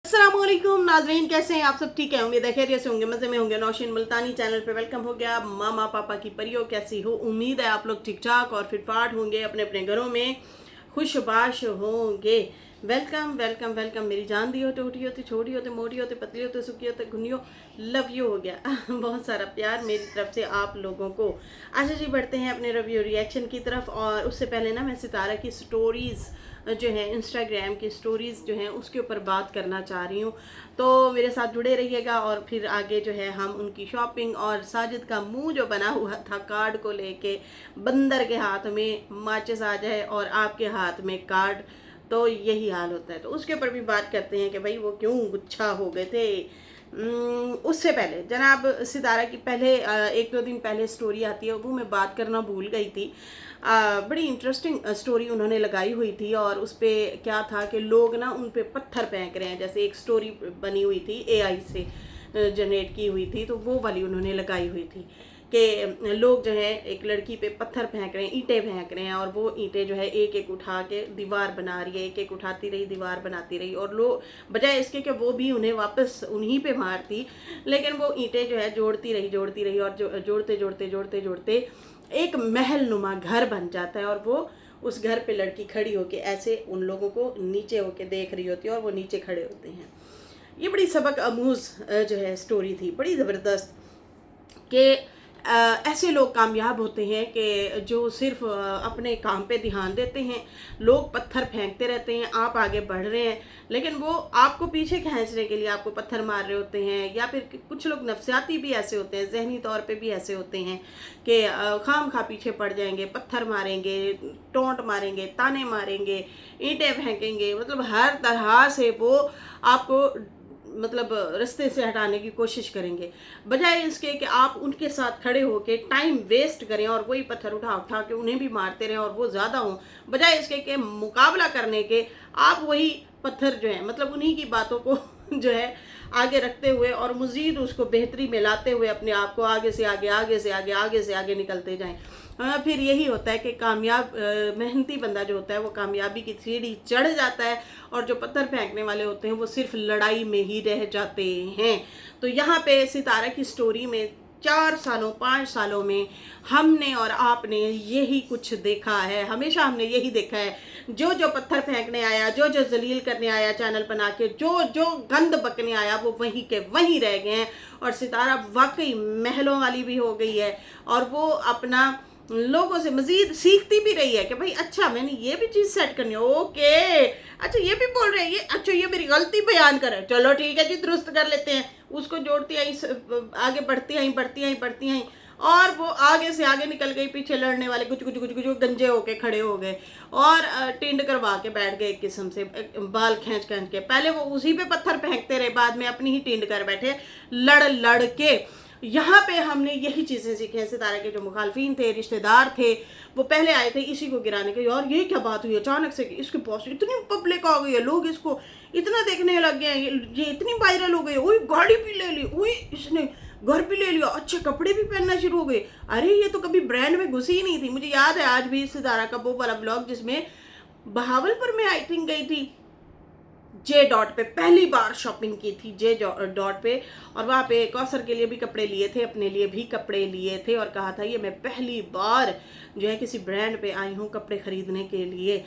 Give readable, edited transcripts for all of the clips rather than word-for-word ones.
अस्सलामुअलैकुम नाजरीन, कैसे हैं आप सब? ठीक है, उम्मीद है खैरियत से होंगे, मज़े में होंगे। नौशीन मुल्तानी चैनल पे वेलकम हो गया। मामा पापा की परियों, कैसी हो? उम्मीद है आप लोग ठीक ठाक और फिटफाट होंगे, अपने अपने घरों में खुशबाश होंगे। Welcome welcome welcome. मेरी जान दी हो, टूटी होती, छोटी होती, मोटी होती, पतली होती, सूखी होती, घुनी हो, लव यू हो गया। बहुत सारा प्यार मेरी तरफ से आप लोगों को। अच्छा जी, बढ़ते हैं अपने रिव्यू रिएक्शन की तरफ। और उससे पहले ना, मैं सितारा की स्टोरीज़ जो है, इंस्टाग्राम की स्टोरीज़ जो हैं, उसके ऊपर बात करना चाह रही हूँ। तो मेरे साथ जुड़े रहिएगा और फिर आगे जो है हम उनकी शॉपिंग और साजिद का मुंह जो बना हुआ था कार्ड को लेके, बंदर के हाथ में माचिस आ जाए और आपके हाथ में कार्ड, तो यही हाल होता है। तो उसके ऊपर भी बात करते हैं कि भाई वो क्यों गुच्छा हो गए थे। उससे पहले जनाब सितारा की पहले एक दो दिन पहले स्टोरी आती है, वो मैं बात करना भूल गई थी। बड़ी इंटरेस्टिंग स्टोरी उन्होंने लगाई हुई थी और उस पर क्या था कि लोग ना उन पे पत्थर फेंक रहे हैं। जैसे एक स्टोरी बनी हुई थी, एआई से जनरेट की हुई थी, तो वो वाली उन्होंने लगाई हुई थी कि लोग जो है एक लड़की पे पत्थर फेंक रहे हैं, ईंटें फेंक रहे हैं, और वो ईंटें जो है एक एक उठा के दीवार बना रही है, एक एक उठाती रही दीवार बनाती रही, और लोग बजाय इसके कि वो भी उन्हें वापस उन्हीं पे मारती, लेकिन वो ईंटें जो है जोड़ती रही और जोड़ते जोड़ते जोड़ते जोड़ते एक महल नुमा घर बन जाता है। और वो उस घर पे लड़की खड़ी होके ऐसे उन लोगों को नीचे होके देख रही होती है और वो नीचे खड़े होते हैं। ये बड़ी सबक आमूज जो है स्टोरी थी, बड़ी ज़बरदस्त। कि ऐसे लोग कामयाब होते हैं कि जो सिर्फ अपने काम पे ध्यान देते हैं। लोग पत्थर फेंकते रहते हैं, आप आगे बढ़ रहे हैं, लेकिन वो आपको पीछे खींचने के लिए आपको पत्थर मार रहे होते हैं। या फिर कुछ लोग नफसियाती भी ऐसे होते हैं, जहनी तौर पे भी ऐसे होते हैं कि खाम खा पीछे पड़ जाएंगे, पत्थर मारेंगे, टोंट मारेंगे, ताने मारेंगे, ईंटें फेंकेंगे, मतलब हर तरह से वो आपको मतलब रास्ते से हटाने की कोशिश करेंगे, बजाय इसके कि आप उनके साथ खड़े होके टाइम वेस्ट करें और वही पत्थर उठा उठा के उन्हें भी मारते रहें और वो ज़्यादा हों। बजाय इसके कि मुकाबला करने के आप वही पत्थर जो है, मतलब उन्हीं की बातों को जो है आगे रखते हुए और मज़ीद उसको बेहतरी में लाते हुए अपने आप को आगे से आगे, आगे से आगे, आगे से आगे निकलते जाएं। फिर यही होता है कि कामयाब मेहनती बंदा जो होता है वो कामयाबी की सीढ़ी चढ़ जाता है, और जो पत्थर फेंकने वाले होते हैं वो सिर्फ लड़ाई में ही रह जाते हैं। तो यहाँ पे सितारा की स्टोरी में 4 सालों 5 सालों में हमने और आपने यही कुछ देखा है। हमेशा हमने यही देखा है, जो जो पत्थर फेंकने आया, जो जो जलील करने आया चैनल बना के, जो जो गंद बकने आया, वो वहीं के वहीं रह गए हैं। और सितारा वाकई महलों वाली भी हो गई है, और वो अपना लोगों से मजीद सीखती भी रही है कि भाई अच्छा मैंने ये भी चीज़ सेट करनी है, ओके अच्छा ये भी बोल रहे हैं, ये अच्छा ये मेरी गलती बयान करे, चलो ठीक है जी दुरुस्त कर लेते हैं। उसको जोड़ती आई, आगे बढ़ती आई और वो आगे से आगे निकल गई, पीछे लड़ने वाले कुछ कुछ कुछ कुछ गंजे होके खड़े हो गए और टिंड करवा के बैठ गए, एक किस्म से बाल खींच खींच के। पहले वो उसी पे पत्थर फेंकते रहे, बाद में अपनी ही टिंड कर बैठे लड़ लड़ के। यहाँ पे हमने यही चीज़ें सीखी हैं। सितारा के जो मुखालफिन थे, रिश्तेदार थे, वो पहले आए थे इसी को गिराने के। यार ये क्या बात हुई अचानक से, इसके पास इतनी पब्लिक आ गई है, लोग इसको इतना देखने लग गए हैं, ये इतनी वायरल हो गई, ओए गाड़ी भी ले ली, ओए इसने घर भी ले लिया, अच्छे कपड़े भी पहनना शुरू हो गए। अरे ये तो कभी ब्रांड में घुसी ही नहीं थी। मुझे याद है आज भी सितारा का वो वाला ब्लॉग जिसमें बहावलपुर में आई थिंक गई थी जे डॉट पे, पहली बार शॉपिंग की थी जे डॉट पे, और वहाँ पे कौसर के लिए भी कपड़े लिए थे, अपने लिए भी कपड़े लिए थे, और कहा था ये मैं पहली बार जो है किसी ब्रांड पे आई हूँ कपड़े खरीदने के लिए।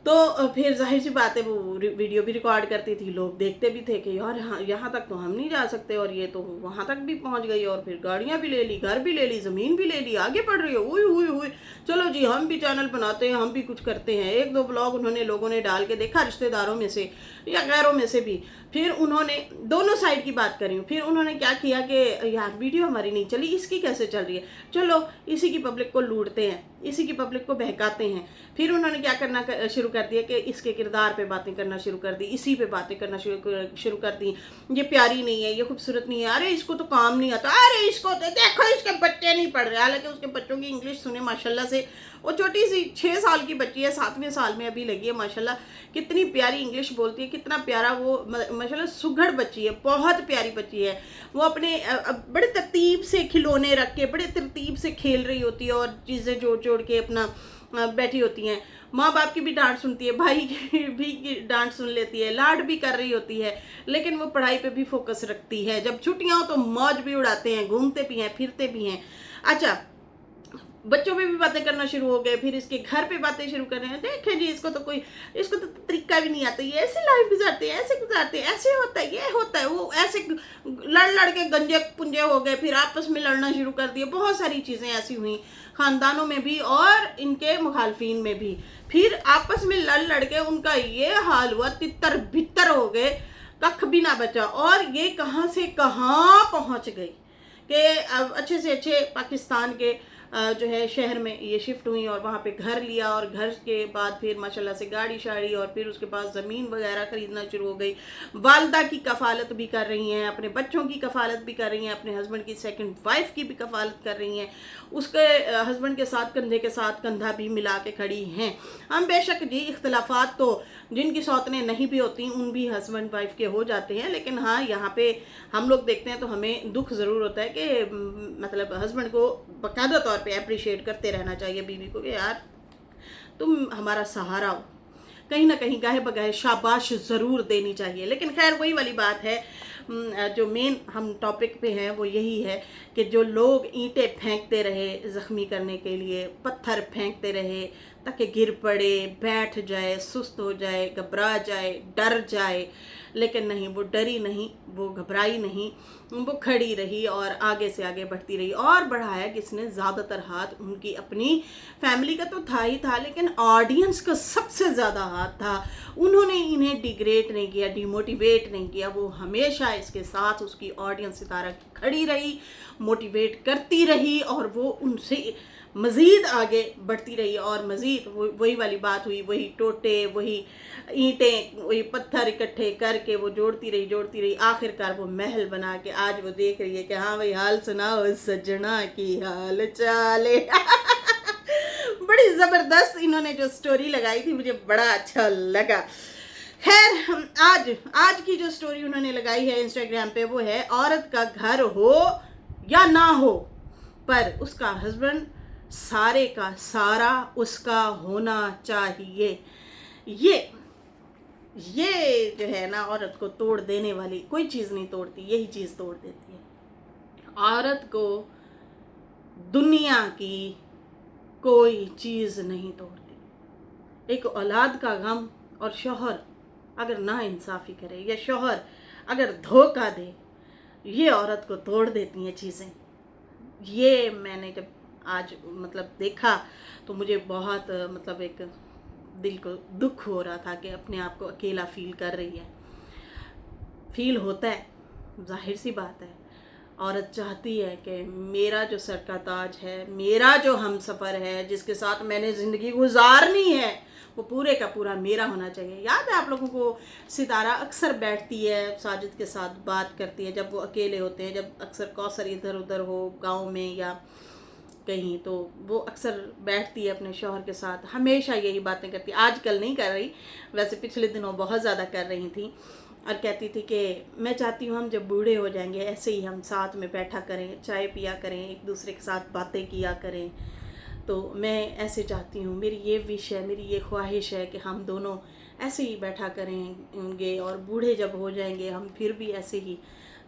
तो फिर जाहिर सी बात है वो वीडियो भी रिकॉर्ड करती थी, लोग देखते भी थे कि यार यहाँ तक तो हम नहीं जा सकते, और ये तो वहाँ तक भी पहुँच गई, और फिर गाड़ियाँ भी ले ली, घर भी ले ली, ज़मीन भी ले ली, आगे बढ़ रही है, हुई हुई हुई, चलो जी हम भी चैनल बनाते हैं, हम भी कुछ करते हैं। एक दो ब्लॉग उन्होंने लोगों ने डाल के देखा, रिश्तेदारों में से या गैरों में से भी। फिर उन्होंने दोनों साइड की बात करी, फिर उन्होंने क्या किया कि यार वीडियो हमारी नहीं चली, इसकी कैसे चल रही है, चलो इसी की पब्लिक को लूटते हैं, इसी की पब्लिक को बहकाते हैं। फिर उन्होंने क्या करना शुरू कर दिया कि इसके किरदार पे बातें करना शुरू कर दी, इसी पे बातें करना शुरू कर दी। ये प्यारी नहीं है, ये खूबसूरत नहीं है, अरे इसको तो काम नहीं आता, अरे इसको तो देखो इसके बच्चे नहीं पढ़ रहे। हालांकि उसके बच्चों की इंग्लिश सुने माशाल्लाह से, वो छोटी सी 6 साल की बच्ची है, 7वें साल में अभी लगी है, माशाल्लाह कितनी प्यारी इंग्लिश बोलती है, कितना प्यारा वो माशाल्लाह सुघड़ बच्ची है, बहुत प्यारी बच्ची है। वो अपने बड़े तरतीब से खिलौने रख के बड़े तरतीब से खेल रही होती है और चीज़ें जोड़ जोड़ के अपना बैठी होती हैं, माँ बाप की भी डांट सुनती है, भाई की भी डांट सुन लेती है, लाड भी कर रही होती है, लेकिन वो पढ़ाई पे भी फोकस रखती है। जब छुट्टियां हो तो मौज भी उड़ाते हैं, घूमते भी हैं, फिरते भी हैं। अच्छा, बच्चों पे भी बातें करना शुरू हो गए, फिर इसके घर पे बातें शुरू कर रहे हैं, देखे जी इसको तो तरीका भी नहीं आता, ये ऐसे लाइफ गुजारते हैं, ऐसे गुजारते हैं, ऐसे होता है, ये होता है, वो ऐसे लड़ लड़ के गंजे पुंजे हो गए, फिर आपस में लड़ना शुरू कर दिए। बहुत सारी चीज़ें ऐसी हुई खानदानों में भी और इनके मुखालफिन में भी। फिर आपस में लड़ लड़ के उनका ये हाल हुआ, तितर बितर हो गए, कख भी ना बचा। और ये कहाँ से कहाँ पहुँच गई कि अब अच्छे से अच्छे पाकिस्तान के जो है शहर में ये शिफ्ट हुई और वहाँ पे घर लिया, और घर के बाद फिर माशाल्लाह से गाड़ी शाड़ी, और फिर उसके पास ज़मीन वगैरह ख़रीदना शुरू हो गई। वालदा की कफ़ालत भी कर रही हैं, अपने बच्चों की कफ़ालत भी कर रही हैं, अपने हस्बैंड की सेकंड वाइफ की भी कफ़ालत कर रही हैं, उसके हस्बैंड के साथ कंधे के साथ कंधा भी मिला के खड़ी हैं। हम बेशक जी इख्तलाफात तो जिनकी सौतनें नहीं भी होती उन भी हस्बैंड वाइफ के हो जाते हैं, लेकिन हाँ यहाँ पे हम लोग देखते हैं तो हमें दुख ज़रूर होता है कि मतलब हस्बैंड को बाकायदा तौर पे अप्रिशिएट करते रहना चाहिए बीवी को कि यार तुम हमारा सहारा हो, कहीं ना कहीं गाहे बगाहे शाबाश ज़रूर देनी चाहिए। लेकिन खैर वही वाली बात है, जो मेन हम टॉपिक पे हैं वो यही है कि जो लोग ईंटें फेंकते रहे ज़ख्मी करने के लिए, पत्थर फेंकते रहे ताकि गिर पड़े, बैठ जाए, सुस्त हो जाए, घबरा जाए, डर जाए, लेकिन नहीं, वो डरी नहीं, वो घबराई नहीं, वो खड़ी रही और आगे से आगे बढ़ती रही। और बढ़ाया किसने, ज़्यादातर हाथ उनकी अपनी फैमिली का तो था ही था, लेकिन ऑडियंस का सबसे ज़्यादा हाथ था। उन्होंने इन्हें डिग्रेड नहीं किया, डिमोटिवेट नहीं किया, वो हमेशा इसके साथ उसकी ऑडियंस सितारा खड़ी रही, मोटिवेट करती रही, और वो उनसे मज़ीद आगे बढ़ती रही। और मज़ीद वही वाली बात हुई, वही टोटे, वही ईंटें, वही पत्थर इकट्ठे करके वो जोड़ती रही, आखिरकार वो महल बना के आज वो देख रही है कि हाँ भाई हाल सुनाओ सजना की हाल चाले। बड़ी ज़बरदस्त इन्होंने जो स्टोरी लगाई थी, मुझे बड़ा अच्छा लगा। खैर आज की जो स्टोरी उन्होंने लगाई है इंस्टाग्राम पे वो है, औरत का घर हो या ना हो पर उसका हस्बैंड सारे का सारा उसका होना चाहिए। ये जो है ना, औरत को तोड़ देने वाली कोई चीज़ नहीं तोड़ती, यही चीज़ तोड़ देती है। औरत को दुनिया की कोई चीज़ नहीं तोड़ती। एक औलाद का गम, और शौहर अगर ना इंसाफ़ी करे या शौहर अगर धोखा दे, ये औरत को तोड़ देती हैं चीज़ें। ये मैंने जब आज मतलब देखा तो मुझे बहुत मतलब एक दिल को दुख हो रहा था कि अपने आप को अकेला फील कर रही है। फील होता है, जाहिर सी बात है, औरत चाहती है कि मेरा जो सर का ताज है, मेरा जो हमसफ़र है, जिसके साथ मैंने ज़िंदगी गुजारनी है, वो पूरे का पूरा मेरा होना चाहिए। याद है आप लोगों को, सितारा अक्सर बैठती है साजिद के साथ बात करती है जब वो अकेले होते हैं, जब अक्सर कौसर इधर उधर हो गांव में या कहीं, तो वो अक्सर बैठती है अपने शौहर के साथ, हमेशा यही बातें करती है। आजकल नहीं कर रही, वैसे पिछले दिनों बहुत ज़्यादा कर रही थी, और कहती थी कि मैं चाहती हूँ हम जब बूढ़े हो जाएंगे ऐसे ही हम साथ में बैठा करें, चाय पिया करें, एक दूसरे के साथ बातें किया करें। तो मैं ऐसे चाहती हूँ, मेरी ये विश है, मेरी ये ख्वाहिश है कि हम दोनों ऐसे ही बैठा करेंगे, और बूढ़े जब हो जाएंगे हम फिर भी ऐसे ही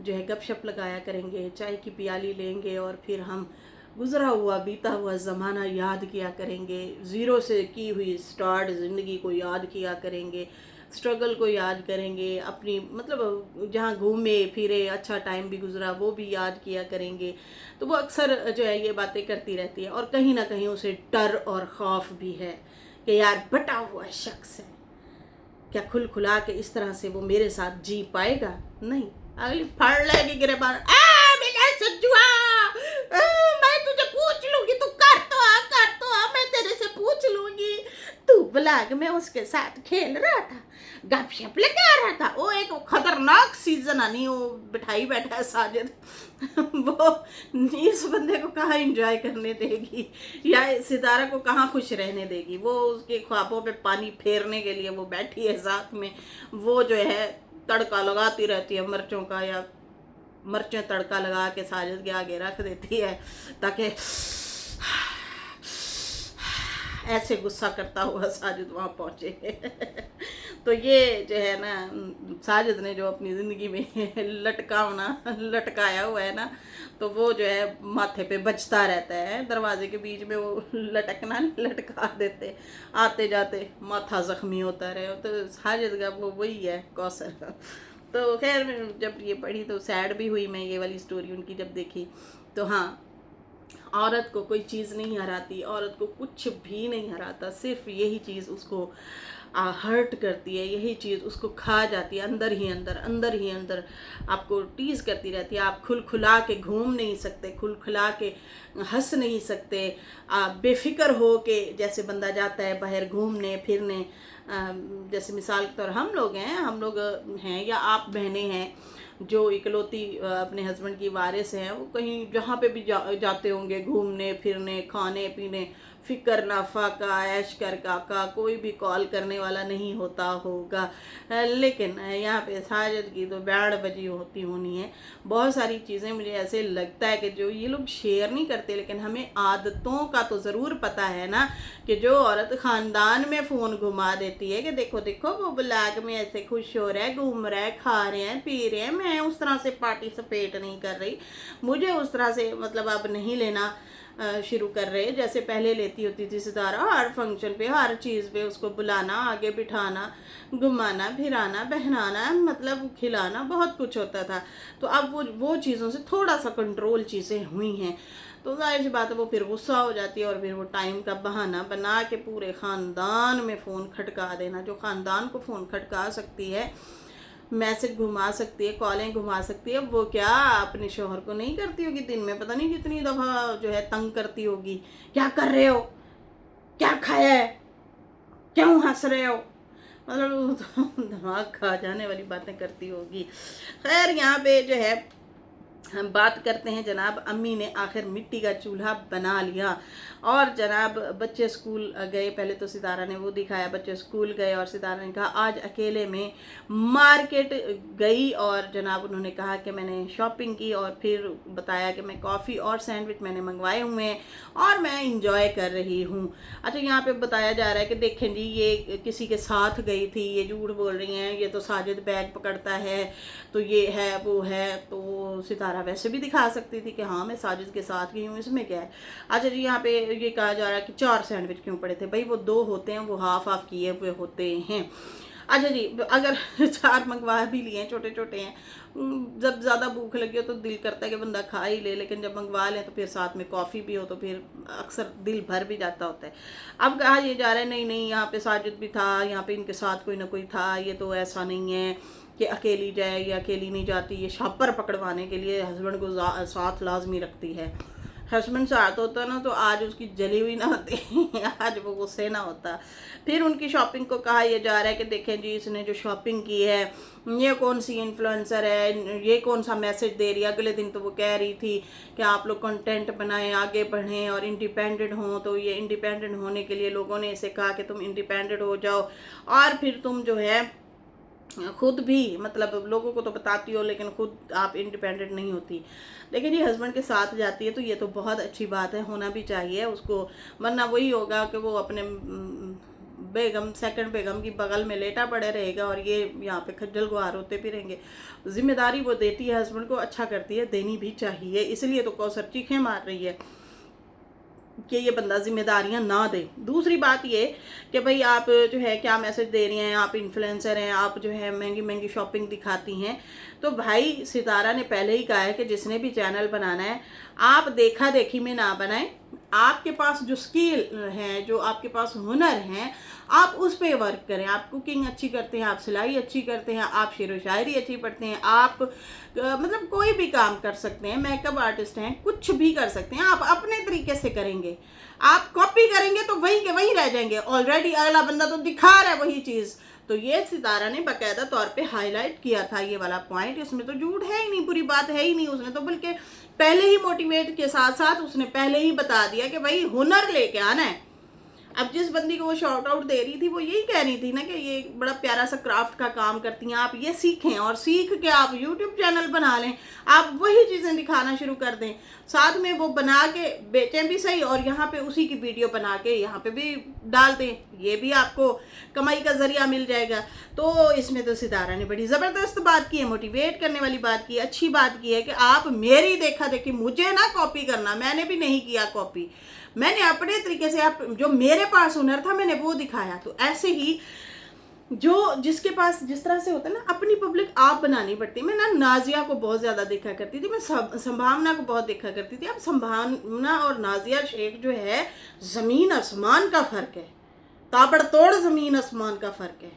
जो है गपशप लगाया करेंगे, चाय की प्याली लेंगे, और फिर हम गुज़रा हुआ बीता हुआ ज़माना याद किया करेंगे, ज़ीरो से की हुई स्टार्ट ज़िंदगी को याद किया करेंगे, स्ट्रगल को याद करेंगे, अपनी मतलब जहाँ घूमे फिरे अच्छा टाइम भी गुजरा वो भी याद किया करेंगे। तो वो अक्सर जो है ये बातें करती रहती है, और कहीं ना कहीं उसे डर और खौफ भी है कि यार बटा हुआ शख्स है, क्या खुल खुला के इस तरह से वो मेरे साथ जी पाएगा? नहीं, अगली फाड़ लेगी गिरबान, मैं तुझे पूछ लूंगी, तू कर तो आ, मैं तेरे से पूछ लूंगी। तू ब्लॉग में उसके साथ खेल रहा था, गपशप लगा रहा था, वो एक खतरनाक सीजन आनी वो बिठाई बैठा है साजिद। वो इस बंदे को कहाँ एंजॉय करने देगी, या सितारा को कहाँ खुश रहने देगी? वो उसके ख्वाबों पे पानी फेरने के लिए वो बैठी है साथ में, वो जो है तड़का लगाती रहती है मिर्चों का, या मिर्चें तड़का लगा के साजिद के आगे रख देती है ताकि ऐसे गुस्सा करता हुआ साजिद वहाँ पहुँचे। तो ये जो है ना, साजिद ने जो अपनी ज़िंदगी में लटकाया हुआ है ना, तो वो जो है माथे पे बजता रहता है। दरवाजे के बीच में वो लटकना नहीं लटका देते, आते जाते माथा ज़ख्मी होता रहे। तो साजिद का वो वही है कौसर। तो खैर जब ये पढ़ी तो सैड भी हुई मैं, ये वाली स्टोरी उनकी जब देखी। तो हाँ, औरत को कोई चीज़ नहीं हराती, औरत को कुछ भी नहीं हराता, सिर्फ यही चीज़ उसको हर्ट करती है, यही चीज़ उसको खा जाती है अंदर ही अंदर, अंदर ही अंदर आपको टीज़ करती रहती है। आप खुला के घूम नहीं सकते, खुला के हंस नहीं सकते, आप बेफिक्र हो के जैसे बंदा जाता है बाहर घूमने फिरने, जैसे मिसाल के तौर हम लोग हैं या आप बहनें हैं जो इकलौती अपने हस्बैंड की वारिस हैं, वो कहीं जहाँ पे भी जाते होंगे घूमने फिरने, खाने पीने, फ़िक्र ना फाका, ऐश कर काका, कोई भी कॉल करने वाला नहीं होता होगा। लेकिन यहाँ पे साजिद की तो बैंड बजी होती होनी है। बहुत सारी चीज़ें मुझे ऐसे लगता है कि जो ये लोग शेयर नहीं करते, लेकिन हमें आदतों का तो ज़रूर पता है ना, कि जो औरत ख़ानदान में फ़ोन घुमा देती है कि देखो देखो वो ब्लैक में ऐसे खुश हो रहा है, घूम रहा है, खा रहे हैं, पी रहे हैं, मैं उस तरह से पार्टिसिपेट नहीं कर रही, मुझे उस तरह से मतलब अब नहीं लेना शुरू कर रहे जैसे पहले लेती होती थी सितारा। हर फंक्शन पे, हर चीज़ पे उसको बुलाना, आगे बिठाना, घुमाना फिराना, बहनाना, मतलब खिलाना, बहुत कुछ होता था। तो अब वो चीज़ों से थोड़ा सा कंट्रोल चीज़ें हुई हैं, तो जाहिर सी बात है वो फिर गुस्सा हो जाती है और फिर वो टाइम का बहाना बना के पूरे ख़ानदान में फ़ोन खटका देना। जो ख़ानदान को फ़ोन खटका सकती है, मैसेज घुमा सकती है, कॉलें घुमा सकती है, वो क्या अपने शोहर को नहीं करती होगी? दिन में पता नहीं कितनी दफ़ा जो है तंग करती होगी, क्या कर रहे हो, क्या खाया है, क्यों हंस रहे हो, मतलब दिमाग खा जाने वाली बातें करती होगी। खैर यहाँ पे जो है हम बात करते हैं, जनाब अम्मी ने आखिर मिट्टी का चूल्हा बना लिया और जनाब बच्चे स्कूल गए। पहले तो सितारा ने वो दिखाया, बच्चे स्कूल गए और सितारा ने कहा आज अकेले में मार्केट गई और जनाब उन्होंने कहा कि मैंने शॉपिंग की और फिर बताया कि मैं कॉफ़ी और सैंडविच मैंने मंगवाए हुए हैं और मैं इंजॉय कर रही हूँ। अच्छा, यहाँ पे बताया जा रहा है कि देखें जी ये किसी के साथ गई थी, ये झूठ बोल रही हैं, ये तो साजिद बैग पकड़ता है, तो ये है वो है। तो सितारा वैसे भी दिखा सकती थी कि हाँ मैं साजिद के साथ गई हूँ, इसमें क्या है। अच्छा जी, यहाँ पे ये कहा जा रहा है कि 4 सैंडविच क्यों पड़े थे, भाई वो 2 होते हैं, वो हाफ हाफ किए हुए होते हैं। अच्छा जी, अगर 4 मंगवा भी लिए, छोटे छोटे हैं, जब ज़्यादा भूख लगी हो तो दिल करता है कि बंदा खा ही ले, लेकिन जब मंगवा लें तो फिर साथ में कॉफ़ी भी हो तो फिर अक्सर दिल भर भी जाता होता है। अब कहा ये जा रहा है नहीं नहीं यहाँ पे साजिद भी था, यहाँ पे इनके साथ कोई ना कोई था, ये तो ऐसा नहीं है कि अकेली जाए या अकेली नहीं जाती, ये शॉपर पकड़वाने के लिए हस्बैंड को साथ लाजमी रखती है। हस्बैंड साथ होता ना तो आज उसकी जली हुई ना होती, आज वो गुस्से ना होता। फिर उनकी शॉपिंग को कहा यह जा रहा है कि देखें जी इसने जो शॉपिंग की है, ये कौन सी इन्फ्लुएंसर है, ये कौन सा मैसेज दे रही है। अगले दिन तो वो कह रही थी कि आप लोग कंटेंट बनाएं, आगे बढ़ें और इंडिपेंडेंट हों, तो ये इंडिपेंडेंट होने के लिए लोगों ने इसे कहा कि तुम इंडिपेंडेंट हो जाओ और फिर तुम जो है खुद भी, मतलब लोगों को तो बताती हो लेकिन खुद आप इंडिपेंडेंट नहीं होती। लेकिन ये हस्बैंड के साथ जाती है तो ये तो बहुत अच्छी बात है, होना भी चाहिए उसको, वरना वही होगा कि वो अपने बेगम, सेकंड बेगम की बगल में लेटा पड़े रहेगा और ये यहाँ पे खज्जल गुहार होते भी रहेंगे। जिम्मेदारी वो देती है हस्बैंड को, अच्छा करती है, देनी भी चाहिए, इसलिए तो कौसर चीखें मार रही है कि ये बंदा जिम्मेदारियां ना दे। दूसरी बात ये कि भाई आप जो है क्या मैसेज दे रही हैं, आप इन्फ्लुएंसर हैं, आप जो है महंगी महंगी शॉपिंग दिखाती हैं, तो भाई सितारा ने पहले ही कहा है कि जिसने भी चैनल बनाना है आप देखा देखी में ना बनाएं, आपके पास जो स्किल है, जो आपके पास हुनर हैं, आप उस पर वर्क करें। आप कुकिंग अच्छी करते हैं, आप सिलाई अच्छी करते हैं, आप शेर व शायरी अच्छी पढ़ते हैं, आप मतलब कोई भी काम कर सकते हैं, मेकअप आर्टिस्ट हैं, कुछ भी कर सकते हैं, आप अपने तरीके से करेंगे। आप कॉपी करेंगे तो वही के वही रह जाएंगे, ऑलरेडी अगला बंदा तो दिखा रहा है वही चीज़। तो ये सितारा ने बाकायदा तौर पे हाईलाइट किया था ये वाला पॉइंट, इसमें तो झूठ है ही नहीं, बुरी बात है ही नहीं। उसने तो बल्कि पहले ही मोटिवेट के साथ साथ उसने पहले ही बता दिया कि भाई हुनर लेके आना है। अब जिस बंदी को वो शॉर्ट आउट दे रही थी वो यही कह रही थी ना कि ये बड़ा प्यारा सा क्राफ्ट का काम करती हैं, आप ये सीखें और सीख के आप यूट्यूब चैनल बना लें, आप वही चीज़ें दिखाना शुरू कर दें, साथ में वो बना के बेचें भी सही और यहाँ पे उसी की वीडियो बना के यहाँ पे भी डाल दें, ये भी आपको कमाई का जरिया मिल जाएगा। तो इसमें तो सितारा ने बड़ी ज़बरदस्त बात की है, मोटिवेट करने वाली बात की है, अच्छी बात की है कि आप मेरी देखा देखी, मुझे ना कॉपी करना, मैंने भी नहीं किया कॉपी, मैंने अपने तरीके से, आप जो मेरे पास हुनर था मैंने वो दिखाया। तो ऐसे ही जो जिसके पास जिस तरह से होता है ना, अपनी पब्लिक आप बनानी पड़ती है। मैं ना नाजिया को बहुत ज़्यादा देखा करती थी, मैं संभावना को बहुत देखा करती थी। अब संभावना और नाजिया शेख जो है, ज़मीन आसमान का फ़र्क है, ताबड़तोड़ ज़मीन आसमान का फ़र्क है।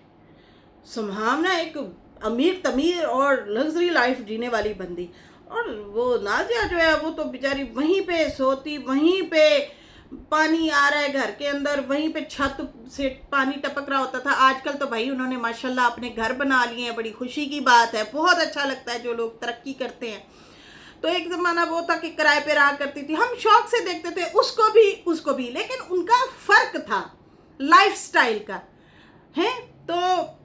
संभावना एक अमीर तमीर और लग्जरी लाइफ जीने वाली बंदी, और वो नाजिया जो है वो तो बेचारी वहीं पे सोती, वहीं पे पानी आ रहा है घर के अंदर, वहीं पे छत से पानी टपक रहा होता था। आजकल तो भाई उन्होंने माशाल्लाह अपने घर बना लिए हैं, बड़ी खुशी की बात है, बहुत अच्छा लगता है जो लोग तरक्की करते हैं। तो एक ज़माना वो था कि किराए पे रहा करती थी, हम शौक से देखते थे उसको भी, लेकिन उनका फ़र्क था लाइफ स्टाइल का है। तो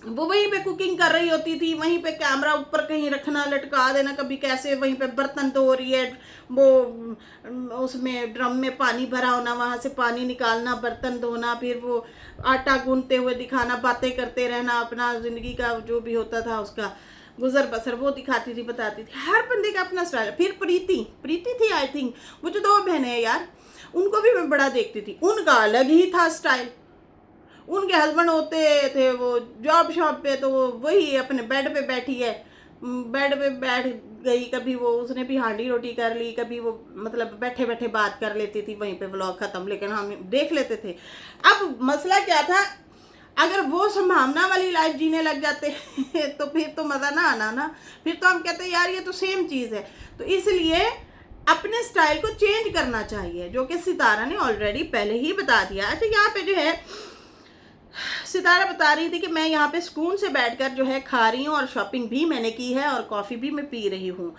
वो वहीं पे कुकिंग कर रही होती थी, वहीं पे कैमरा ऊपर कहीं रखना, लटका देना, कभी कैसे वहीं पे बर्तन धो रही है, वो उसमें ड्रम में पानी भरा होना, वहाँ से पानी निकालना, बर्तन धोना, फिर वो आटा गूंथते हुए दिखाना, बातें करते रहना, अपना ज़िंदगी का जो भी होता था उसका गुजर बसर वो दिखाती थी, बताती थी। हर बंदे का अपना स्टाइल। फिर प्रीति थी आई थिंक, वो जो 2 बहनें हैं यार, उनको भी मैं बड़ा देखती थी, उनका अलग ही था स्टाइल। उनके हस्बैंड होते थे वो जॉब शॉप पे, तो वो वही अपने बेड पे बैठी है, बेड पे बैठ गई, कभी वो उसने भी हांडी रोटी कर ली, कभी वो मतलब बैठे बैठे बात कर लेती थी, वहीं पे व्लॉग ख़त्म, लेकिन हम देख लेते थे। अब मसला क्या था, अगर वो संभावना वाली लाइफ जीने लग जाते तो फिर तो मज़ा ना आना ना, फिर तो हम कहते यार ये तो सेम चीज़ है। तो इसलिए अपने स्टाइल को चेंज करना चाहिए, जो कि सितारा ने ऑलरेडी पहले ही बता दिया। अच्छा, यहाँ पे जो है सितारा बता रही थी कि मैं यहाँ पे सुकून से बैठकर जो है खा रही हूँ, और शॉपिंग भी मैंने की है, और कॉफ़ी भी मैं पी रही हूँ।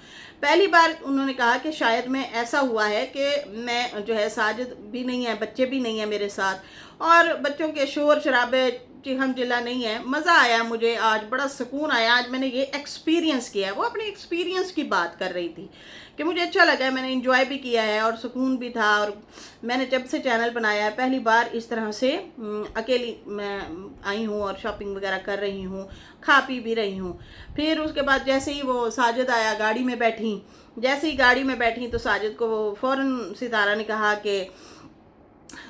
पहली बार उन्होंने कहा कि शायद मैं ऐसा हुआ है कि मैं जो है, साजिद भी नहीं है, बच्चे भी नहीं है मेरे साथ, और बच्चों के शोर शराबे चिहम जिला नहीं है। मज़ा आया मुझे आज, बड़ा सुकून आया आज, मैंने ये एक्सपीरियंस किया है। वो अपने एक्सपीरियंस की बात कर रही थी कि मुझे अच्छा लगा, मैंने इंजॉय भी किया है और सुकून भी था। और मैंने जब से चैनल बनाया है, पहली बार इस तरह से अकेली मैं आई हूँ और शॉपिंग वगैरह कर रही हूँ, खा पी भी रही हूँ। फिर उसके बाद जैसे ही वो साजिद आया, गाड़ी में बैठी, जैसे ही गाड़ी में बैठी तो साजिद को वो फ़ौरन सितारा ने कहा कि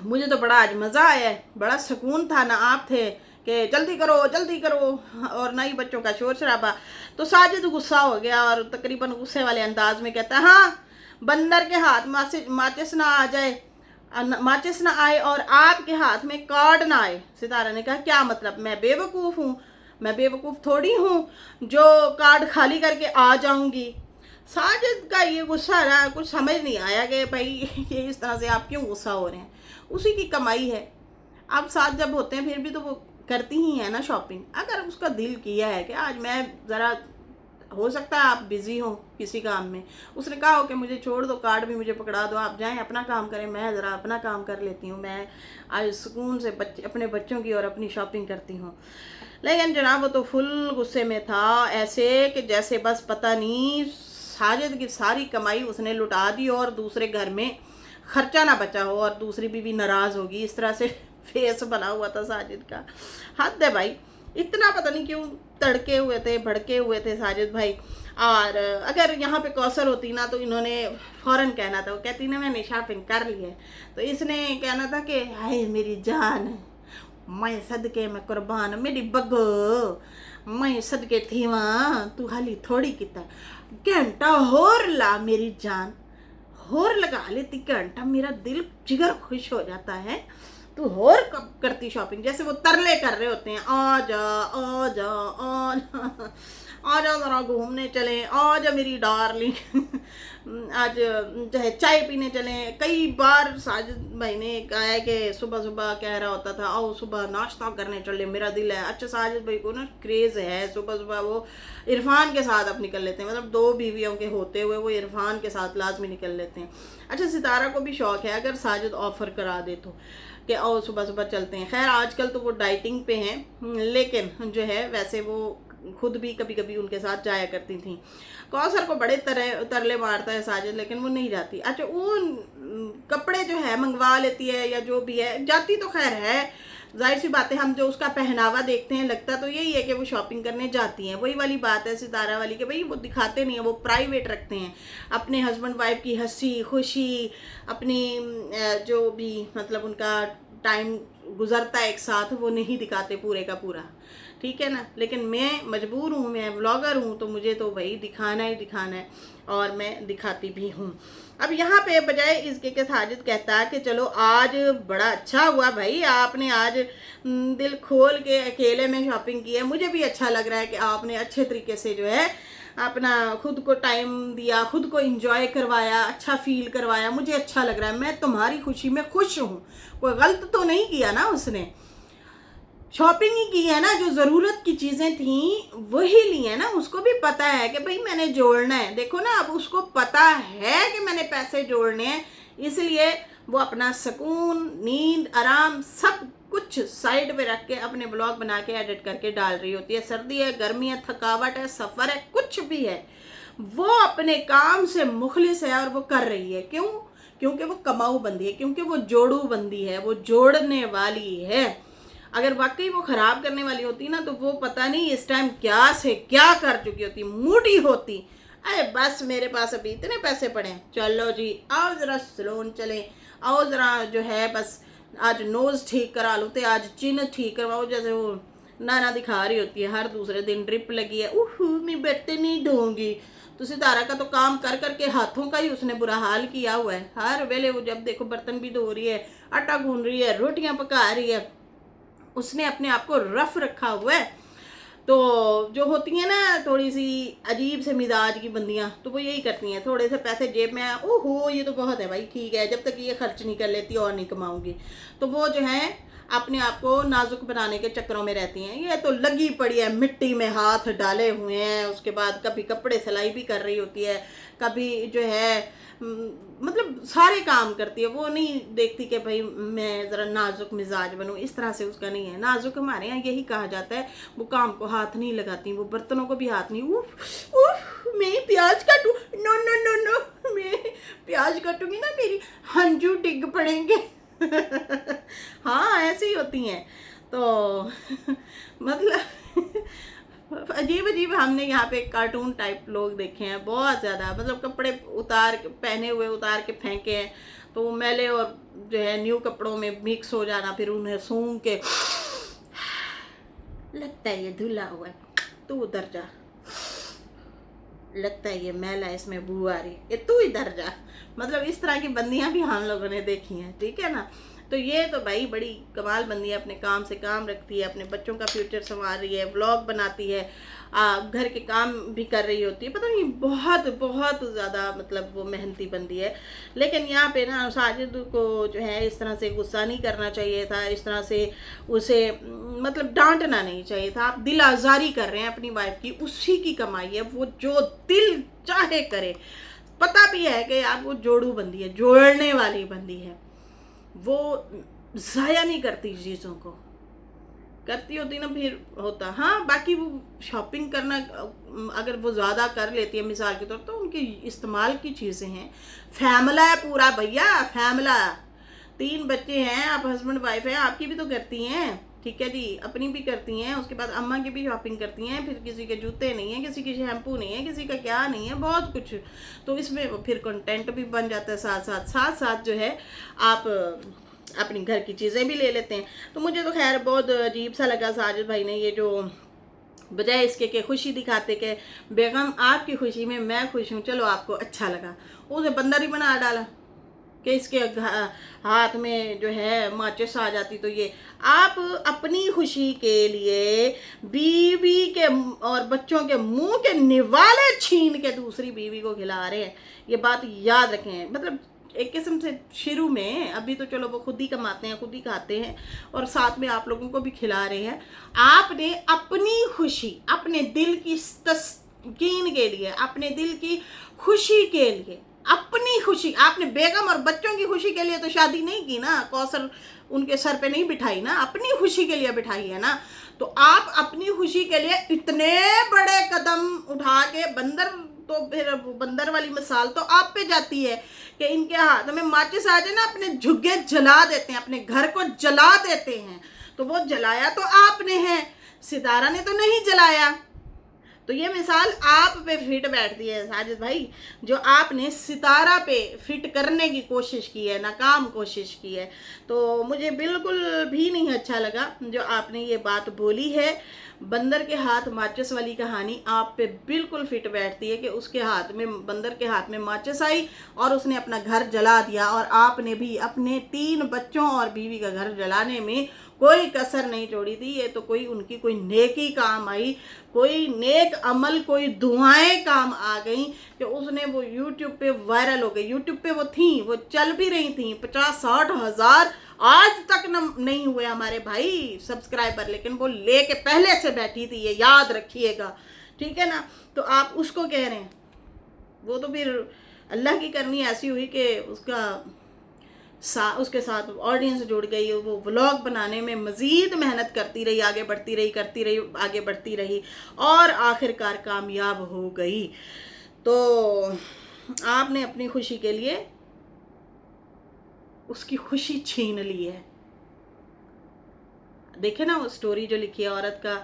मुझे तो बड़ा आज मज़ा आया है, बड़ा सुकून था, ना आप थे कि जल्दी करो, और ना ही बच्चों का शोर शराबा। तो साजिद गुस्सा हो गया और तकरीबन गुस्से वाले अंदाज में कहता है, हाँ, बंदर के हाथ माचिस ना आ जाए, माचिस ना आए और आपके हाथ में कार्ड ना आए। सितारा ने कहा क्या मतलब, मैं बेवकूफ़ हूँ? मैं बेवकूफ़ थोड़ी हूँ जो कार्ड खाली करके आ जाऊँगी। साजिद का ये गुस्सा ना कुछ समझ नहीं आया कि भाई ये इस तरह से आप क्यों गुस्सा हो रहे हैं, उसी की कमाई है। आप साथ जब होते हैं फिर भी तो वो करती ही है ना शॉपिंग। अगर उसका दिल किया है कि आज मैं ज़रा, हो सकता है आप बिज़ी हो किसी काम में, उसने कहा हो कि मुझे छोड़ दो, कार्ड भी मुझे पकड़ा दो, आप जाएं अपना काम करें, मैं ज़रा अपना काम कर लेती हूँ, मैं आज सुकून से अपने बच्चों की और अपनी शॉपिंग करती हूँ। लेकिन जनाब वो तो फुल गुस्से में था, ऐसे कि जैसे बस पता नहीं साजिद की सारी कमाई उसने लुटा दी और दूसरे घर में खर्चा ना बचा हो और दूसरी बीवी नाराज़ होगी, इस तरह से फेस बना हुआ था साजिद का। हद है भाई, इतना पता नहीं क्यों तड़के हुए थे, भड़के हुए थे साजिद भाई। और अगर यहाँ पे कौसर होती ना तो इन्होंने फ़ौरन कहना था, वो कहती ना मैंने शॉपिंग कर ली है, तो इसने कहना था कि हाय मेरी जान, मैं सदके में कुर्बान, मेरी बगो, मैं सदके थी वहाँ, तू हाली थोड़ी किता घंटा होर ला मेरी जान, होर लगा लेती घंटा, मेरा दिल जिगर खुश हो जाता है, तू होर कब करती शॉपिंग। जैसे वो तरले कर रहे होते हैं, आ जा आ जा आ जा, आ जा ज़रा घूमने चलें, आ जा मेरी डार्लिंग, आज जो है चाय पीने चलें। कई बार साजिद भाई ने कहा है कि सुबह सुबह कह रहा होता था, आओ सुबह नाश्ता करने चले, मेरा दिल है। अच्छा, साजिद भाई को ना क्रेज़ है, सुबह सुबह वो इरफान के साथ अब निकल लेते हैं, मतलब 2 बीवियों के होते हुए वो इरफान के साथ लाजमी निकल लेते हैं। अच्छा, सितारा को भी शौक़ है, अगर साजिद ऑफ़र करा दे कि आओ सुबह सुबह चलते हैं। खैर आजकल तो वो डाइटिंग पे हैं, लेकिन जो है वैसे वो खुद भी कभी कभी उनके साथ जाया करती थी। कौसर को बड़े तरले मारता है साजिद, लेकिन वो नहीं जाती। अच्छा वो कपड़े जो है मंगवा लेती है या जो भी है, जाती तो खैर है, जाहिर सी बात है। हम जो उसका पहनावा देखते हैं लगता तो यही है कि वो शॉपिंग करने जाती हैं। वही वाली बात है सितारा वाली कि भाई वो दिखाते नहीं है, वो प्राइवेट रखते हैं अपने हस्बैंड वाइफ की हंसी खुशी, अपनी जो भी मतलब उनका टाइम गुजरता है एक साथ, वो नहीं दिखाते पूरे का पूरा, ठीक है ना। लेकिन मैं मजबूर हूँ, मैं व्लॉगर हूँ, तो मुझे तो भाई दिखाना ही दिखाना है और मैं दिखाती भी हूँ। अब यहाँ पे बजाय इसके के साजिद कहता है कि चलो आज बड़ा अच्छा हुआ भाई, आपने आज दिल खोल के अकेले में शॉपिंग की है। मुझे भी अच्छा लग रहा है कि आपने अच्छे तरीके से जो है अपना खुद को टाइम दिया, खुद को एंजॉय करवाया, अच्छा फील करवाया। मुझे अच्छा लग रहा है, मैं तुम्हारी खुशी में खुश हूँ। कोई गलत तो नहीं किया ना, उसने शॉपिंग ही की है ना, जो ज़रूरत की चीज़ें थी वही ली है ना। उसको भी पता है कि भाई मैंने जोड़ना है, देखो ना अब उसको पता है कि मैंने पैसे जोड़ने हैं, इसलिए वो अपना सुकून, नींद, आराम सब कुछ साइड पे रख के अपने ब्लॉग बना के एडिट करके डाल रही होती है। सर्दी है, गर्मी है, थकावट है, सफ़र है, कुछ भी है, वो अपने काम से मुखलिस है और वो कर रही है। क्यों? क्योंकि वो कमाऊ बंदी है, क्योंकि वो जोड़ू बंदी है, वो जोड़ने वाली है। अगर वाकई वो ख़राब करने वाली होती ना, तो वो पता नहीं इस टाइम क्या से क्या कर चुकी होती, मूडी होती। अरे बस मेरे पास अभी इतने पैसे पड़े हैं, चलो जी आओ ज़रा सैलून चलें, आओ ज़रा जो है बस आज नोज़ ठीक करा लो, तो आज चिन ठीक करवाओ। जैसे वो नाना दिखा रही होती है हर दूसरे दिन ड्रिप लगी है, मैं बर्तन नहीं धोऊंगी। तो सितारा का तो काम कर करके हाथों का ही उसने बुरा हाल किया हुआ है। हर वेले वो जब देखो बर्तन भी धो रही है, आटा गूंद रही है, रोटियां पका रही है, उसने अपने आप को रफ रखा हुआ है। तो जो होती हैं ना थोड़ी सी अजीब से मिजाज की बंदियां, तो वो यही करती हैं, थोड़े से पैसे जेब में आए, ओहो ये तो बहुत है भाई, ठीक है जब तक ये खर्च नहीं कर लेती और नहीं कमाऊंगी। तो वो जो है अपने आप को नाजुक बनाने के चक्करों में रहती हैं। ये तो लगी पड़ी है, मिट्टी में हाथ डाले हुए हैं, उसके बाद कभी कपड़े सिलाई भी कर रही होती है, कभी जो है मतलब सारे काम करती है। वो नहीं देखती कि भाई मैं ज़रा नाजुक मिजाज बनूं, इस तरह से उसका नहीं है। नाजुक हमारे यहाँ यही कहा जाता है, वो काम को हाथ नहीं लगाती, वो बर्तनों को भी हाथ नहीं। उफ उफ मैं प्याज काटूं, नो नो नो नो, मैं प्याज काटूंगी ना मेरी हंजू डिग पड़ेंगे। हाँ ऐसी ही होती हैं। तो मतलब अजीब अजीब हमने यहाँ पे कार्टून टाइप लोग देखे हैं बहुत ज़्यादा। मतलब कपड़े उतार के पहने हुए उतार के फेंके हैं, तो वो मैले और जो है न्यू कपड़ों में मिक्स हो जाना, फिर उन्हें सूंघ के लगता है ये धुला हुआ है, तू उधर जा, लगता है ये मैला, इसमें बू आ रही है, तू इधर जा। मतलब इस तरह की बंदियां भी हम लोगों ने देखी हैं, ठीक है ना। तो ये तो भाई बड़ी कमाल बंदी है, अपने काम से काम रखती है, अपने बच्चों का फ्यूचर संवार रही है, व्लॉग बनाती है, घर के काम भी कर रही होती है। पता नहीं बहुत बहुत ज़्यादा मतलब वो मेहनती बंदी है। लेकिन यहाँ पे ना साजिद को जो है इस तरह से गुस्सा नहीं करना चाहिए था, इस तरह से उसे मतलब डांटना नहीं चाहिए था। आप दिल आज़ारी कर रहे हैं अपनी वाइफ की, उसी की कमाई है, वो जो दिल चाहे करे। पता भी है कि आप वो जोड़ू बंदी है, जोड़ने वाली बंदी है, वो ज़ाया नहीं करती चीज़ों को, करती होती ना फिर होता। हाँ बाकी वो शॉपिंग करना अगर वो ज़्यादा कर लेती है मिसाल के तौर, तो उनकी इस्तेमाल की चीज़ें हैं। फैमिला है पूरा भैया, फैमिला, 3 बच्चे हैं, आप हस्बैंड वाइफ हैं, आपकी भी तो करती हैं, ठीक है जी, अपनी भी करती हैं, उसके बाद अम्मा की भी शॉपिंग करती हैं, फिर किसी के जूते नहीं है, किसी की शैम्पू नहीं है, किसी का क्या नहीं है, बहुत कुछ। तो इसमें फिर कंटेंट भी बन जाता है, साथ साथ जो है आप अपनी घर की चीज़ें भी ले लेते हैं। तो मुझे तो खैर बहुत अजीब सा लगा साजिद भाई ने ये जो बजाय इसके के खुशी दिखाते के बेगम आपकी खुशी में मैं खुश हूँ, चलो आपको अच्छा लगा, उसे बंदर ही बना डाला कि इसके हाथ में जो है माचिस आ जाती। तो ये आप अपनी खुशी के लिए बीवी के और बच्चों के मुंह के निवाले छीन के दूसरी बीवी को खिला रहे हैं, ये बात याद रखें। मतलब एक किस्म से शुरू में, अभी तो चलो वो खुद ही कमाते हैं, खुद ही खाते हैं और साथ में आप लोगों को भी खिला रहे हैं। आपने अपनी खुशी, अपने दिल की तस्कीन के लिए, अपने दिल की खुशी के लिए अपनी खुशी, आपने बेगम और बच्चों की खुशी के लिए तो शादी नहीं की ना, कौसर उनके सर पे नहीं बिठाई ना, अपनी खुशी के लिए बिठाई है ना। तो आप अपनी खुशी के लिए इतने बड़े कदम उठा के बंदर, तो फिर बंदर वाली मिसाल तो आप पे जाती है कि इनके हाथ में माचिस आ जाए ना, अपने झुग्गे जला देते हैं, अपने घर को जला देते हैं। तो वो जलाया तो आपने है, सितारा ने तो नहीं जलाया। तो ये मिसाल आप पे फिट बैठती है साजिद भाई, जो आपने सितारा पे फिट करने की कोशिश की है, नाकाम कोशिश की है। तो मुझे बिल्कुल भी नहीं अच्छा लगा जो आपने ये बात बोली है। बंदर के हाथ माचिस वाली कहानी आप पे बिल्कुल फिट बैठती है कि उसके हाथ में, बंदर के हाथ में माचिस आई और उसने अपना घर जला दिया, और आपने भी अपने 3 बच्चों और बीवी का घर जलाने में कोई कसर नहीं छोड़ी थी। ये तो कोई उनकी कोई नेकी काम आई, कोई नेक अमल, कोई दुआएं काम आ गई कि उसने वो यूट्यूब पे वायरल हो गई। यूट्यूब पे वो थी, वो चल भी रही थी, 50-60 हज़ार आज तक नहीं हुए हमारे भाई सब्सक्राइबर, लेकिन वो लेके पहले से बैठी थी, ये याद रखिएगा, ठीक है ना। तो आप उसको कह रहे हैं, वो तो फिर अल्लाह की करनी ऐसी हुई कि उसके साथ ऑडियंस जुड़ गई, वो व्लॉग बनाने में मज़ीद मेहनत करती रही, आगे बढ़ती रही, आगे बढ़ती रही, और आखिरकार कामयाब हो गई। तो आपने अपनी खुशी के लिए उसकी खुशी छीन ली है। देखे ना वो स्टोरी जो लिखी है, औरत का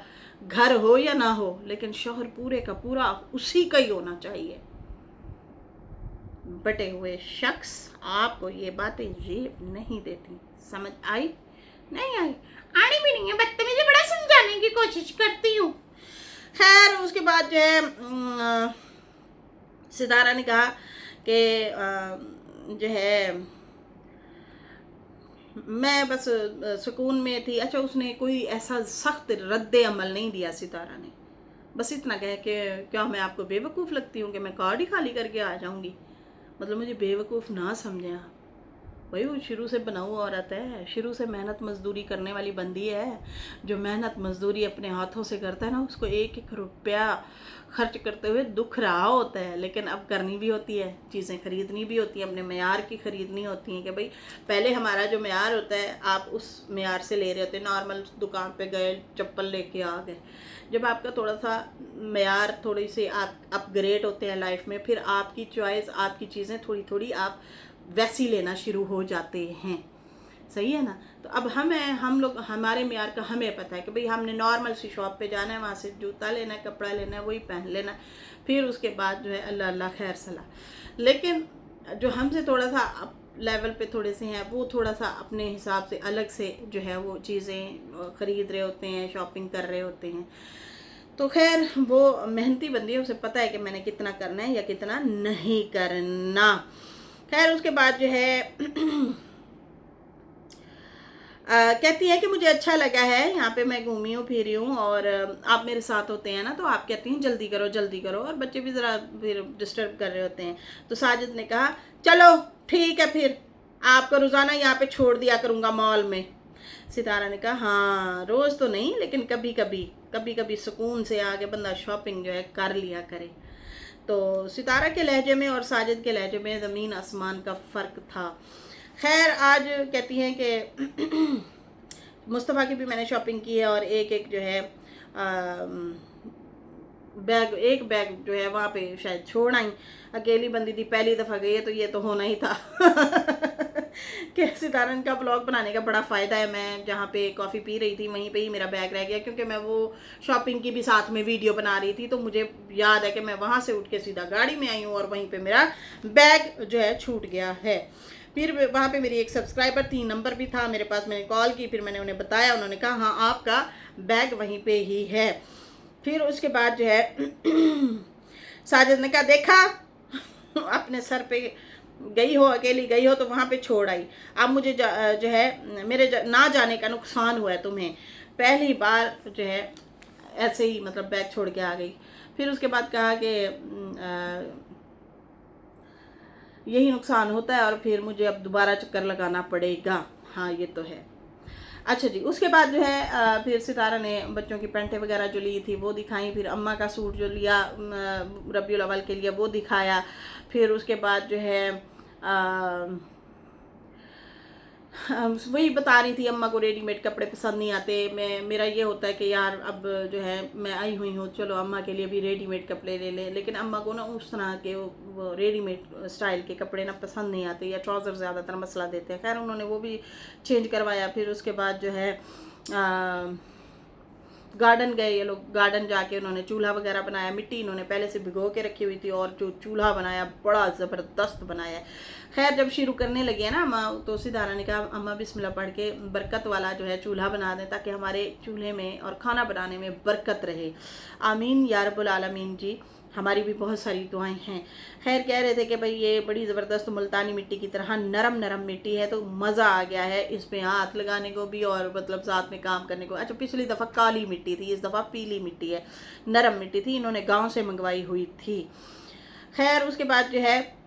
घर हो या ना हो, लेकिन शौहर पूरे का पूरा उसी का ही होना चाहिए। बटे हुए शख्स, आपको ये बातें जेब नहीं देती। समझ आई? नहीं आई? आनी भी नहीं है, बदतमीजी बड़ा समझाने की कोशिश करती हूँ। खैर उसके बाद जो है सितारा ने कहा कि जो है मैं बस सुकून में थी। अच्छा, उसने कोई ऐसा सख्त रद्द अमल नहीं दिया सितारा ने, बस इतना कह कि क्या मैं आपको बेवकूफ़ लगती हूँ कि मैं कार्ड ही खाली करके आ जाऊँगी। मतलब मुझे बेवकूफ़ ना समझें आप भाई, वो शुरू से बनाऊ औरत है, शुरू से मेहनत मजदूरी करने वाली बंदी है। जो मेहनत मजदूरी अपने हाथों से करता है ना, उसको 1-1 रुपया खर्च करते हुए दुख रहा होता है, लेकिन अब करनी भी होती है, चीज़ें खरीदनी भी होती हैं, अपने मेयार की खरीदनी होती हैं कि भाई पहले हमारा जो मेयार होता है आप उस मेयार से ले रहे होते हैं। नॉर्मल दुकान पे गए, चप्पल लेके आ गए। जब आपका थोड़ा सा मेयार, थोड़ी सी आप अपग्रेड होते हैं लाइफ में, फिर आपकी चॉइस, आपकी चीज़ें थोड़ी थोड़ी आप वैसी लेना शुरू हो जाते हैं। सही है ना। तो अब हम लोग, हमारे मेयार का हमें पता है कि भाई हमने नॉर्मल सी शॉप पे जाना है, वहाँ से जूता लेना है, कपड़ा लेना है, वही पहन लेना है, फिर उसके बाद जो है अल्लाह अल्लाह खैर सलाह। लेकिन जो हमसे थोड़ा सा अप लेवल पे थोड़े से हैं, वो थोड़ा सा अपने हिसाब से अलग से जो है वो चीज़ें खरीद रहे होते हैं, शॉपिंग कर रहे होते हैं। तो खैर वो मेहनती बंदी है, उसे पता है कि मैंने कितना करना है या कितना नहीं करना। खैर उसके बाद जो है कहती है कि मुझे अच्छा लगा है, यहाँ पे मैं घूमी हूँ, फिरी हूँ, और आप मेरे साथ होते हैं ना, तो आप कहती हैं जल्दी करो जल्दी करो, और बच्चे भी ज़रा फिर डिस्टर्ब कर रहे होते हैं। तो साजिद ने कहा चलो ठीक है, फिर आपको रोज़ाना यहाँ पे छोड़ दिया करूँगा मॉल में। सितारा ने कहा हाँ, रोज़ तो नहीं, लेकिन कभी कभी सुकून से आगे बंदा शॉपिंग जो है कर लिया करे। तो सितारा के लहजे में और साजिद के लहजे में ज़मीन आसमान का फ़र्क था। खैर आज कहती हैं कि मुस्तफ़ा की भी मैंने शॉपिंग की है, और एक जो है एक बैग जो है वहाँ पे शायद छोड़ आई। अकेली बंदी थी, पहली दफ़ा गई है, तो ये तो होना ही था कि सितारा का ब्लॉग बनाने का बड़ा फ़ायदा है। मैं जहाँ पे कॉफ़ी पी रही थी वहीं पे ही मेरा बैग रह गया, क्योंकि मैं वो शॉपिंग की भी साथ में वीडियो बना रही थी, तो मुझे याद है कि मैं वहाँ से उठ के सीधा गाड़ी में आई हूँ और वहीं पे मेरा बैग जो है छूट गया है। फिर वहाँ पे मेरी एक सब्सक्राइबर थी, नंबर भी था मेरे पास, मैंने कॉल की, फिर मैंने उन्हें बताया, उन्होंने कहा हाँ आपका बैग वहीं पे ही है। फिर उसके बाद जो है साजिद ने कहा देखा अपने सर पे गई हो, अकेली गई हो तो वहाँ पे छोड़ आई, अब मुझे जो है मेरे ना जाने का नुकसान हुआ है तुम्हें, पहली बार जो है ऐसे ही मतलब बैग छोड़ के आ गई। फिर उसके बाद कहा कि यही नुकसान होता है और फिर मुझे अब दोबारा चक्कर लगाना पड़ेगा। हाँ ये तो है। अच्छा जी, उसके बाद जो है फिर सितारा ने बच्चों की पैंटें वगैरह जो ली थी वो दिखाई, फिर अम्मा का सूट जो लिया रबीउल अव्वल के लिए वो दिखाया। फिर उसके बाद जो है वही बता रही थी अम्मा को रेडीमेड कपड़े पसंद नहीं आते। मेरा ये होता है कि यार अब जो है मैं आई हुई हूँ, चलो अम्मा के लिए भी रेडीमेड कपड़े ले लें, लेकिन अम्मा को ना उस तरह के वो रेडीमेड स्टाइल के कपड़े ना पसंद नहीं आते, या ट्राउज़र ज़्यादातर मसला देते हैं। खैर उन्होंने वो भी चेंज करवाया। फिर उसके बाद जो है गार्डन गए ये लोग। गार्डन जाके उन्होंने चूल्हा वगैरह बनाया, मिट्टी इन्होंने पहले से भिगो के रखी हुई थी, और जो चूल्हा बनाया बड़ा ज़बरदस्त बनाया। खैर जब शुरू करने लगे ना अम्मा, तो सितारा ने कहा अम्मा बिस्मिल्लाह पढ़ के बरकत वाला जो है चूल्हा बना दें, ताकि हमारे चूल्हे में और खाना बनाने में बरकत रहे। आमीन या रब्बुल आलमीन जी, हमारी भी बहुत सारी दुआएं हैं। खैर कह रहे थे कि भाई ये बड़ी ज़बरदस्त मुल्तानी मिट्टी की तरह नरम नरम मिट्टी है, तो मज़ा आ गया है इसमें हाथ लगाने को भी और मतलब साथ में काम करने को। अच्छा, पिछली दफ़ा काली मिट्टी थी, इस दफ़ा पीली मिट्टी है, नरम मिट्टी थी, इन्होंने गांव से मंगवाई हुई थी। खैर उसके बाद जो है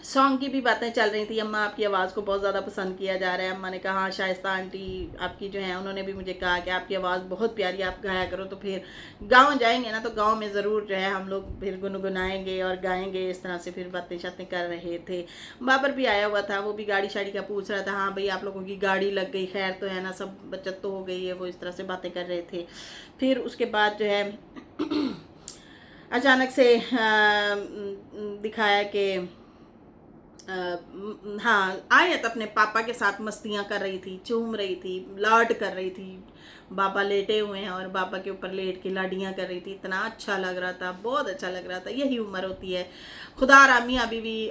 सॉन्ग की भी बातें चल रही थी। अम्मा आपकी आवाज़ को बहुत ज़्यादा पसंद किया जा रहा है। अम्मा ने कहा हाँ शाइस्ता आंटी आपकी जो है, उन्होंने भी मुझे कहा कि आपकी आवाज़ बहुत प्यारी, आप गाया करो। तो फिर गांव जाएंगे ना, तो गांव में ज़रूर जो है हम लोग फिर गुनगुनाएंगे और गाएंगे। इस तरह से फिर बातें शातें कर रहे थे। बाबर भी आया हुआ था, वो भी गाड़ी शाड़ी का पूछ रहा था। हाँ भाई आप लोगों की गाड़ी लग गई, खैर तो है ना, सब बचत तो हो गई है। वो इस तरह से बातें कर रहे थे। फिर उसके बाद जो है अचानक से दिखाया कि हाँ आयत अपने पापा के साथ मस्तियाँ कर रही थी, चूम रही थी, लाड कर रही थी। बाबा लेटे हुए हैं और बाबा के ऊपर लेट के लाडियाँ कर रही थी। इतना अच्छा लग रहा था, बहुत अच्छा लग रहा था। यही उम्र होती है। खुदा मियाँ बीवी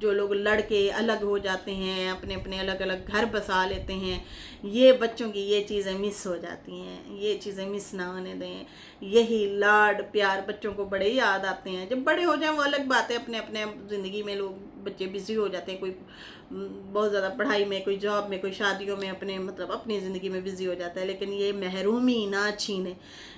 जो लोग लड़के अलग हो जाते हैं, अपने अपने अलग अलग घर बसा लेते हैं, ये बच्चों की ये चीज़ें मिस हो जाती हैं। ये चीज़ें मिस ना होने दें। यही लाड प्यार बच्चों को बड़े याद आते हैं। जब बड़े हो जाएं वो अलग बात है, अपने अपने ज़िंदगी में लोग बच्चे बिजी हो जाते हैं, कोई बहुत ज़्यादा पढ़ाई में, कोई जॉब में, कोई शादियों में, अपने मतलब अपनी ज़िंदगी में बिजी हो जाता है। लेकिन ये महरूमी ना छीने,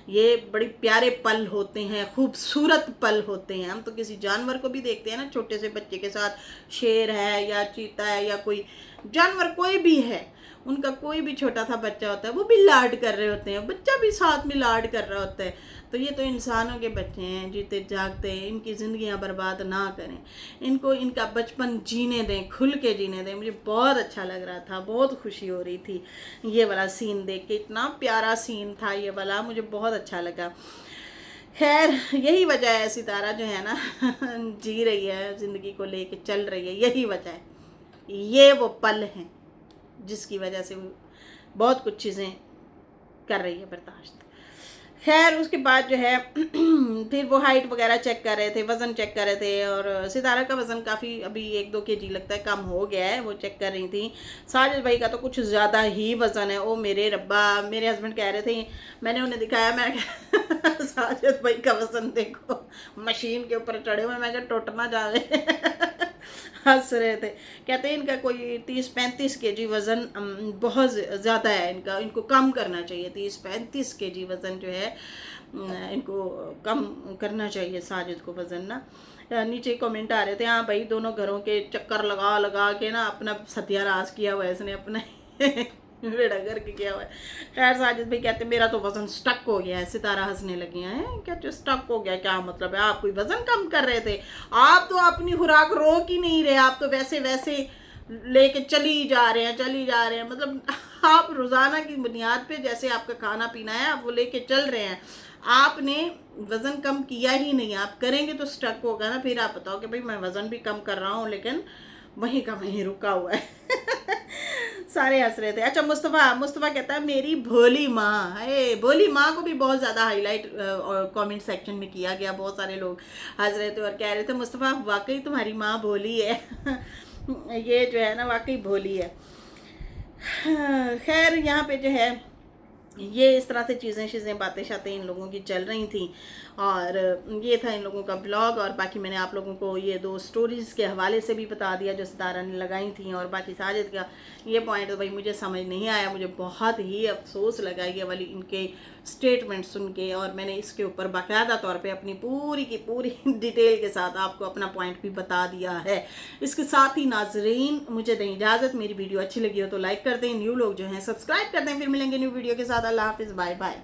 ये बड़े प्यारे पल होते हैं, खूबसूरत पल होते हैं। हम तो किसी जानवर को भी देखते हैं ना, छोटे से बच्चे के साथ, शेर है या चीता है या कोई जानवर कोई भी है, उनका कोई भी छोटा सा बच्चा होता है, वो भी लाड कर रहे होते हैं, बच्चा भी साथ में लाड कर रहा होता है। तो ये तो इंसानों के बच्चे हैं, जीते जागते हैं, इनकी ज़िंदगियां बर्बाद ना करें, इनको इनका बचपन जीने दें, खुल के जीने दें। मुझे बहुत अच्छा लग रहा था, बहुत खुशी हो रही थी ये वाला सीन देख के। इतना प्यारा सीन था ये वाला, मुझे बहुत अच्छा लगा। खैर यही वजह है सितारा जो है ना जी रही है, ज़िंदगी को लेके चल रही है, यही वजह है। ये वो पल हैं जिसकी वजह से वो बहुत कुछ चीज़ें कर रही है बर्दाश्त। खैर उसके बाद जो है फिर वो हाइट वगैरह चेक कर रहे थे, वज़न चेक कर रहे थे, और सितारा का वज़न काफ़ी अभी 1-2 kg लगता है कम हो गया है, वो चेक कर रही थी। साजिद भाई का तो कुछ ज़्यादा ही वज़न है। ओ मेरे रब्बा, मेरे हस्बैंड कह रहे थे, मैंने उन्हें दिखाया, मैं साजिद भाई का वज़न देखो, मशीन के ऊपर चढ़े हुए, मैं क्या टूट ना जावे हंस रहे थे। कहते हैं इनका कोई 30-35 kg वज़न बहुत ज़्यादा है इनका, इनको कम करना चाहिए। 30-35 kg वज़न जो है इनको कम करना चाहिए साजिद को वज़न ना। नीचे कमेंट आ रहे थे, हाँ भाई दोनों घरों के चक्कर लगा लगा के ना अपना सत्यानाश किया हुआ है इसने, अपना बेड़ा करके किया हुआ है। खैर साजिद भाई कहते मेरा तो वज़न स्टक हो गया है। सितारा हंसने लगी हैं, क्या जो स्टक हो गया, क्या मतलब है? आप कोई वज़न कम कर रहे थे? आप तो अपनी खुराक रोक ही नहीं रहे, आप तो वैसे वैसे लेके चली जा रहे हैं, मतलब आप रोज़ाना की बुनियाद पे जैसे आपका खाना पीना है आप वो लेके चल रहे हैं। आपने वज़न कम किया ही नहीं, आप करेंगे तो स्टक होगा ना। फिर आप बताओ कि भाई मैं वज़न भी कम कर रहा हूँ लेकिन वहीं का वहीं रुका हुआ है सारे हंस रहे थे। अच्छा मुस्तफ़ा कहता है मेरी भोली माँ है। भोली माँ को भी बहुत ज़्यादा हाईलाइट और कमेंट सेक्शन में किया गया, बहुत सारे लोग हंस रहे थे और कह रहे थे मुस्तफ़ा वाकई तुम्हारी माँ भोली है ये जो है ना वाकई भोली है। खैर यहाँ पे जो है ये इस तरह से चीज़ें बातें शातें इन लोगों की चल रही थी। और ये था इन लोगों का ब्लॉग। और बाकी मैंने आप लोगों को ये 2 स्टोरीज़ के हवाले से भी बता दिया जो सितारा ने लगाई थी। और बाकी साजिद का ये पॉइंट तो भाई मुझे समझ नहीं आया, मुझे बहुत ही अफसोस लगा ये वाली इनके स्टेटमेंट सुन के। और मैंने इसके ऊपर बाकायदा तौर पे अपनी पूरी की पूरी डिटेल के साथ आपको अपना पॉइंट भी बता दिया है। इसके साथ ही नाजरीन मुझे दें इजाज़त। मेरी वीडियो अच्छी लगी हो तो लाइक कर दें, न्यू लोग जो हैं सब्सक्राइब कर दें। फिर मिलेंगे न्यू वीडियो के साथ। अल्लाह हाफिज़, बाय बाय।